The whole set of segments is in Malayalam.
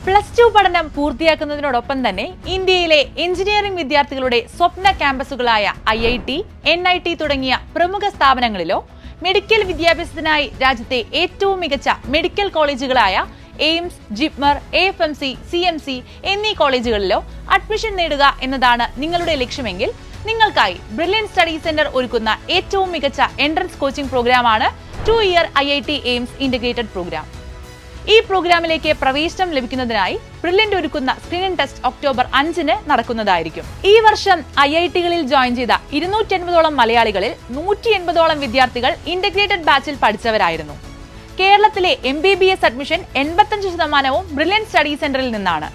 +2 പഠനം പൂർത്തിയാക്കുന്നതിനോടൊപ്പം തന്നെ ഇന്ത്യയിലെ എഞ്ചിനീയറിംഗ് വിദ്യാർത്ഥികളുടെ സ്വപ്ന ക്യാമ്പസുകളായ IIT, NIT തുടങ്ങിയ പ്രമുഖ സ്ഥാപനങ്ങളിലോ മെഡിക്കൽ വിദ്യാഭ്യാസത്തിനായി രാജ്യത്തെ ഏറ്റവും മികച്ച മെഡിക്കൽ കോളേജുകളായ എയിംസ്, ജിപ്മർ, AFMC, CMC എന്നീ കോളേജുകളിലോ അഡ്മിഷൻ നേടുക എന്നതാണ് നിങ്ങളുടെ ലക്ഷ്യമെങ്കിൽ നിങ്ങൾക്കായി ബ്രില്യൻ സ്റ്റഡി സെന്റർ ഒരുക്കുന്ന ഏറ്റവും മികച്ച എൻട്രൻസ് കോച്ചിംഗ് പ്രോഗ്രാമാണ് 2-year IIT AIIMS integrated programme. ഈ പ്രോഗ്രാമിലേക്ക് പ്രവേശനം ലഭിക്കുന്നതിനായി ബ്രില്യന്റ് ഒരുക്കുന്ന സ്ക്രീനിംഗ് ടെസ്റ്റ് ഒക്ടോബർ 5-ന് നടക്കുന്നതായിരിക്കും. ഈ വർഷം IIT-കളിൽ ജോയിൻ ചെയ്ത 280ഓളം മലയാളികളിൽ 180ഓളം വിദ്യാർത്ഥികൾ ഇന്റഗ്രേറ്റഡ് ബാച്ചിൽ പഠിച്ചവരായിരുന്നു. കേരളത്തിലെ MBBS അഡ്മിഷൻ 85% ബ്രില്യന്റ് സ്റ്റഡി സെന്ററിൽ നിന്നാണ്.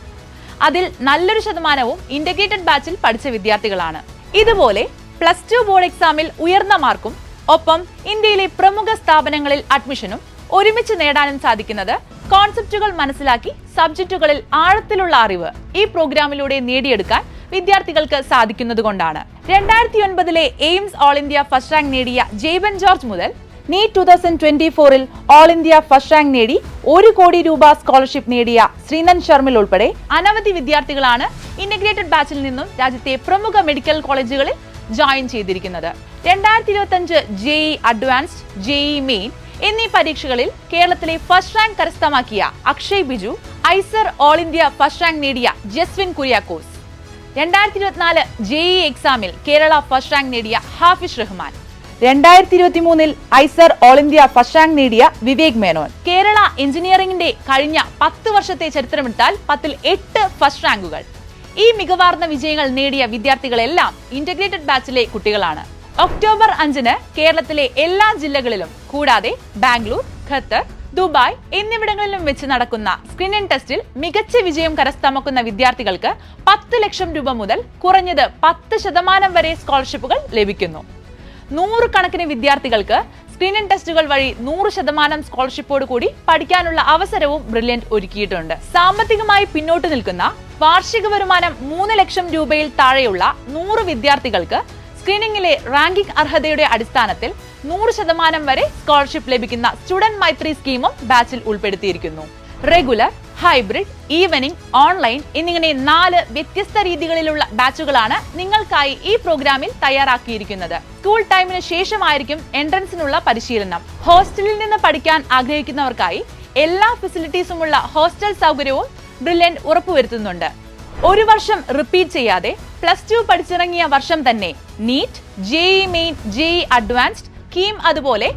അതിൽ നല്ലൊരു ശതമാനവും ഇന്റഗ്രേറ്റഡ് ബാച്ചിൽ പഠിച്ച വിദ്യാർത്ഥികളാണ്. ഇതുപോലെ +2 ബോർഡ് എക്സാമിൽ ഉയർന്ന മാർക്കും ഒപ്പം ഇന്ത്യയിലെ പ്രമുഖ സ്ഥാപനങ്ങളിൽ അഡ്മിഷനും ഒരുമിച്ച് നേടാനും സാധിക്കുന്നത് കോൺസെപ്റ്റുകൾ മനസ്സിലാക്കി സബ്ജക്റ്റുകളിൽ ആഴത്തിലുള്ള അറിവ് ഈ പ്രോഗ്രാമിലൂടെ നേടിയെടുക്കാൻ വിദ്യാർത്ഥികൾക്ക് സാധിക്കുന്നതുകൊണ്ടാണ്. 2009 AIIMS all India first rank നേടിയ ജെയ്ബൻ ജോർജ് മുതൽ NEET 2024 all India first rank നേടി 1 കോടി രൂപ സ്കോളർഷിപ്പ് നേടിയ ശ്രീനന്ദ് ശർമിൽ ഉൾപ്പെടെ അനവധി വിദ്യാർത്ഥികളാണ് ഇന്റഗ്രേറ്റഡ് ബാച്ചിൽ നിന്നും രാജ്യത്തെ പ്രമുഖ മെഡിക്കൽ കോളേജുകളിൽ ജോയിൻ ചെയ്തിരിക്കുന്നത്. 2025 JEE അഡ്വാൻസ്ഡ്, JEE മെയിൻ എന്നീ പരീക്ഷകളിൽ കേരളത്തിലെ ഫസ്റ്റ് റാങ്ക് കരസ്ഥമാക്കിയ Akshay Biju, IISER all India first rank നേടിയ ജസ്വിൻ കുര്യാക്കോസ്, 2024 JEE എക്സാമിൽ കേരള ഫസ്റ്റ് റാങ്ക് നേടിയ Hafish Rahman, 2023 IISER all India first rank നേടിയ വിവേക് മേനോൻ. കേരള എഞ്ചിനീയറിംഗിന്റെ കഴിഞ്ഞ 10 വർഷത്തെ ചരിത്രമെടുത്താൽ 10-ൽ 8 ഫസ്റ്റ് റാങ്കുകൾ. ഈ മികവാർന്ന വിജയങ്ങൾ നേടിയ വിദ്യാർത്ഥികളെല്ലാം ഇന്റഗ്രേറ്റഡ് ബാച്ചിലെ കുട്ടികളാണ്. ഒക്ടോബർ 5-ന് കേരളത്തിലെ എല്ലാ ജില്ലകളിലും കൂടാതെ ബാംഗ്ലൂർ, ഖത്തർ, ദുബായ് എന്നിവിടങ്ങളിലും വെച്ച് നടക്കുന്ന സ്ക്രീനിംഗ് ടെസ്റ്റിൽ മികച്ച വിജയം കരസ്ഥമാക്കുന്ന വിദ്യാർത്ഥികൾക്ക് 10 ലക്ഷം രൂപ മുതൽ കുറഞ്ഞത് 10% വരെ സ്കോളർഷിപ്പുകൾ ലഭിക്കുന്നു. 100 കണക്കിന് വിദ്യാർത്ഥികൾക്ക് സ്ക്രീനിംഗ് ടെസ്റ്റുകൾ വഴി 100% സ്കോളർഷിപ്പോട് കൂടി പഠിക്കാനുള്ള അവസരവും ബ്രില്യന്റ് ഒരുക്കിയിട്ടുണ്ട്. സാമ്പത്തികമായി പിന്നോട്ട് നിൽക്കുന്ന വാർഷിക വരുമാനം 3 ലക്ഷം രൂപയിൽ താഴെയുള്ള 100 വിദ്യാർത്ഥികൾക്ക് സ്ക്രീനിംഗിലെ റാങ്കിംഗ് അർഹതയുടെ അടിസ്ഥാനത്തിൽ 100% വരെ സ്കോളർഷിപ്പ് ലഭിക്കുന്ന സ്റ്റുഡന്റ് മൈത്രി സ്കീമും ബാച്ചിൽ ഉൾപ്പെടുത്തിയിരിക്കുന്നു. റെഗുലർ, ഹൈബ്രിഡ്, ഈവനിംഗ്, ഓൺലൈൻ എന്നിങ്ങനെ 4 വ്യത്യസ്ത രീതികളിലുള്ള ബാച്ചുകളാണ് നിങ്ങൾക്കായി ഈ പ്രോഗ്രാമിൽ തയ്യാറാക്കിയിരിക്കുന്നത്. സ്കൂൾ ടൈമിന് ശേഷമായിരിക്കും എൻട്രൻസിനുള്ള പരിശീലനം. ഹോസ്റ്റലിൽ നിന്ന് പഠിക്കാൻ ആഗ്രഹിക്കുന്നവർക്കായി എല്ലാ ഫെസിലിറ്റീസുമുള്ള ഹോസ്റ്റൽ സൗകര്യവും ബ്രില്യന്റ് ഉറപ്പുവരുത്തുന്നുണ്ട്. 1 വർഷം റിപ്പീറ്റ് ചെയ്യാതെ +2 പഠിച്ചിറങ്ങിയ വർഷം തന്നെ NEET, JEE main, JEE advanced, KEAM അതുപോലെ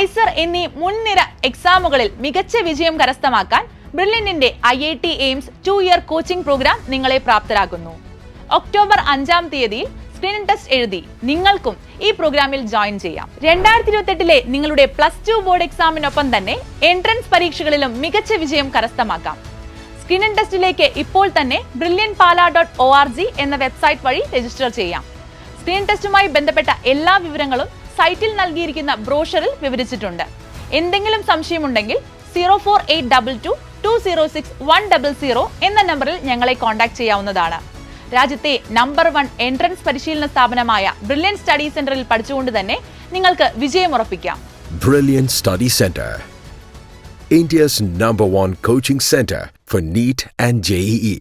ഐസർ എന്നീ മുൻനിര എക്സാമുകളിൽ മികച്ച വിജയം കരസ്ഥമാക്കാൻ ബ്രില്യന്റിന്റെ IIT AIIMS 2-year coaching programme നിങ്ങളെ പ്രാപ്തരാക്കുന്നു. ഒക്ടോബർ 5-ാം തീയതിയിൽ സ്ക്രീനിംഗ് ടെസ്റ്റ് എഴുതി നിങ്ങൾക്കും ഈ പ്രോഗ്രാമിൽ ജോയിൻ ചെയ്യാം. 2028 നിങ്ങളുടെ +2 ബോർഡ് എക്സാമിനൊപ്പം തന്നെ എൻട്രൻസ് പരീക്ഷകളിലും മികച്ച വിജയം കരസ്ഥമാക്കാം. സ്ക്രീനിംഗ് ടെസ്റ്റിലേക്ക് ഇപ്പോൾ തന്നെ brilliantpala.org എന്ന വെബ്സൈറ്റ് വഴി രജിസ്റ്റർ ചെയ്യാം. സ്ക്രീനിംഗ് ടെസ്റ്റുമായി ബന്ധപ്പെട്ട എല്ലാ വിവരങ്ങളും സൈറ്റിൽ നൽകിയിരിക്കുന്ന ബ്രോഷറിൽ വിവരിച്ചിട്ടുണ്ട്. എന്തെങ്കിലും സംശയമുണ്ടെങ്കിൽ 04822206100 എന്ന നമ്പറിൽ ഞങ്ങളെ കോൺടാക്ട് ചെയ്യാവുന്നതാണ്. രാജ്യത്തെ നമ്പർ 1 എൻട്രൻസ് പരിശീലന സ്ഥാപനമായ ബ്രില്യന്റ് സ്റ്റഡി സെന്ററിൽ പഠിച്ചുകൊണ്ട് തന്നെ നിങ്ങൾക്ക് വിജയം ഉറപ്പിക്കാം. Brilliant Study Center, India's #1 coaching center for NEET and JEE.